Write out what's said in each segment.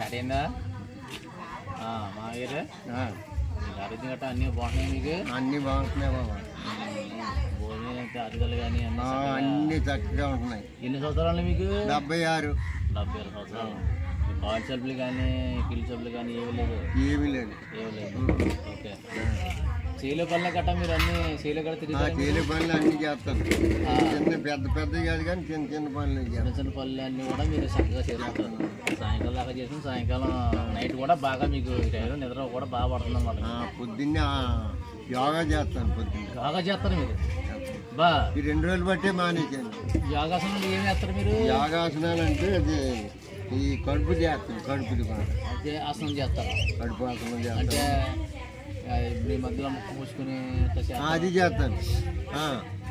Start అయిందా మాగారు మీకు ఆరోగ్యం గట్రా అన్నీ బాగున్నాయి మీకు అన్నీ బాగుంటున్నాయి బాబా. భోజనం అయితే అరుగుదల కానీ అన్నీ చక్కగా ఉంటున్నాయి. ఎన్ని సంవత్సరాలు మీకు 76. 76 సంవత్సరాలు. కాల్ సబ్బులు కానీ కిల్ సబ్బులు కానీ ఏమీ లేదు ఏమీ లేదు. ఓకే చేలో పనులు గట్టా మీరు అన్ని చేలో గట్ట తిరిగి చేలే పనులు అన్నీ చేస్తాను. చిన్న పెద్ద పెద్ద కాదు కానీ చిన్న చిన్న పనులు చిన్న చిన్న పనులు అన్నీ కూడా మీరు చక్కగా చేసుకుంటారు. సాయంకాలం దాకా చేసిన సాయంకాలం నైట్ కూడా బాగా మీకు టైంలో నిద్ర కూడా బాగా పడుతుంది అన్నమాట. పొద్దున్నే యోగా చేస్తాను. పొద్దున్న యోగా చేస్తారు మీరు బా ఈ 2 రోజులు బట్టే మానేశాను. యోగాసనాలు ఏమి చేస్తారు మీరు? యోగాసనాలు అంటే అది ఈ కడుపు చేస్తాను. కడుపుది అదే ఆసనం చేస్తారు. కడుపు ఆసనం అంటే చేస్తాను. మీ మధ్యలో ముక్కు మూసుకుని అది చేస్తాను.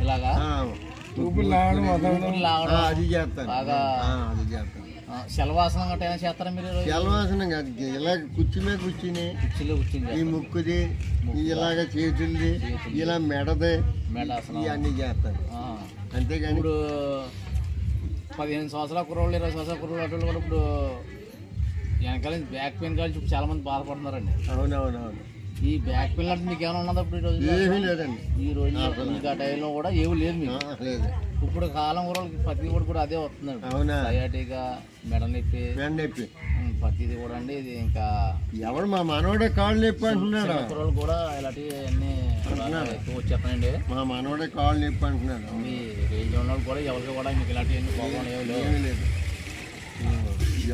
ఇలాగా అది చేస్తాను. బాగా అది చేస్తాను. శలవాసనం గట్రా ఏమైనా చేస్తారా మీరు? శలవాసనం కాదు, ఇలా కుర్చీ మీద కూర్చుని కుర్చీలో కూర్చుని ఈ ముక్కుది ఇలాగ చేతులది ఇలా మెడది మేడాసనం ఇవన్నీ చేస్తాను. అంతేగాని ఇప్పుడు 15 సంవత్సరాల కుర్రోళ్ళు 20 సంవత్సరాల కుర్రోళ్ళు అటు కూడా ఇప్పుడు వెనకాల బ్యాక్ పెయిన్ కాదు ఇప్పుడు చాలా మంది బాధపడుతున్నారండి. అవునవునవును. ఈ బ్యాక్ పెయిన్ అంటే మీకు ఏమైనా ఉన్నదా ఇప్పుడు? ఈ రోజు ఏమీ లేదండి. ఈ రోజు మీకు ఆ టైంలో కూడా ఏమీ లేదు మీకు. లేదు. ఇప్పుడు కాలం కుర్రోళ్ళకి ప్రతి కూడా అదే వస్తుందండి. అవునా? సయాటిగా మెడ నొప్పి నొప్పి ప్రతిది కూడా అండి. ఇది ఇంకా ఎవరు మా మనవడే కాళ్ళు నొప్పి అంటున్నాడు. కుర్రోళ్ళు కూడా ఇలాంటివి అన్నీ ఎక్కువ వచ్చేస్తానండి. మా మనవడే కాళ్ళు నొప్పి అంటున్నాడు. మీ రేంజ్ ఉన్న వాళ్ళు కూడా ఎవరికి కూడా మీకు ఇలాంటివన్నీ పోవడం ఏమీ లేదు.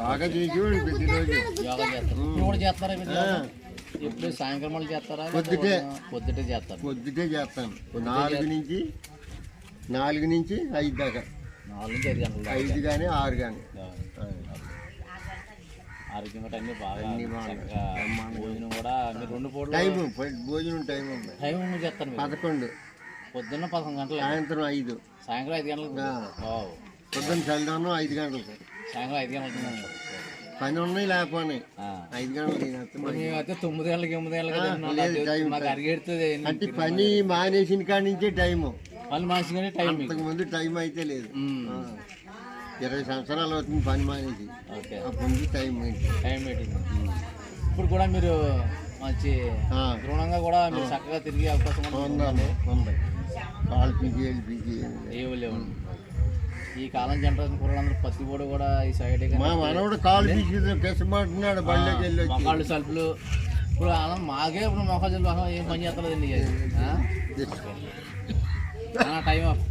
యోగా చేసి ప్రతిరోజు యోగా చేస్తారు. ఇప్పుడు కూడా చేస్తారా మీరు? ఎప్పుడు సాయంకాలం చేస్తారా? పొద్దుటే చేస్తారు. పొద్దుటే చేస్తాను. 4 నుంచి 5 దాకా. 4 నుంచి 5 గంటలు. 5 కానీ 6 కానీ. ఆరోగ్యం గట్రా అన్నీ బాగా భోజనం కూడా మీరు 2 పూటలు భోజనం టైం చేస్తారు. 11 పొద్దున్న 11 గంటలు, సాయంత్రం 5, సాయంకాలం 5 గంటలకు. పొద్దున్న చలిదానం 5 గంటలకు, సాయంకాలం 5 గంటలకు. పని ఉన్నాయి లేకపోయి 5 గంటలు మేమైతే 9 గంటలకి 8 గంటలకి మాకు అరిగెడుతుంది. అంటే పని మానేసిన కాడి నుంచే టైము. పని మానేసి టైం ముందు టైం అయితే లేదు. 20 సంవత్సరాలు అవుతుంది పని మానేసి. అప్పటి నుంచి టైం పెట్టింది. ఇప్పుడు కూడా మీరు మంచి దృఢంగా కూడా మీరు చక్కగా తిరిగే అవకాశం ఉంది. కాలు పీకి పీకి ఏమి లేవు. ఈ కాలం జనరేషన్ కుర్రాళ్ళందరూ ప్రతి కూడా ఈ సైడ్ మా మనవడు కాలు పీకి పెసమంటున్నాడు. బండికి వెళ్ళి మొక్కలు సల్పులు ఇప్పుడు మాకే ఇప్పుడు మొక్కలు ఏం పని చేస్తలేదండి. Time of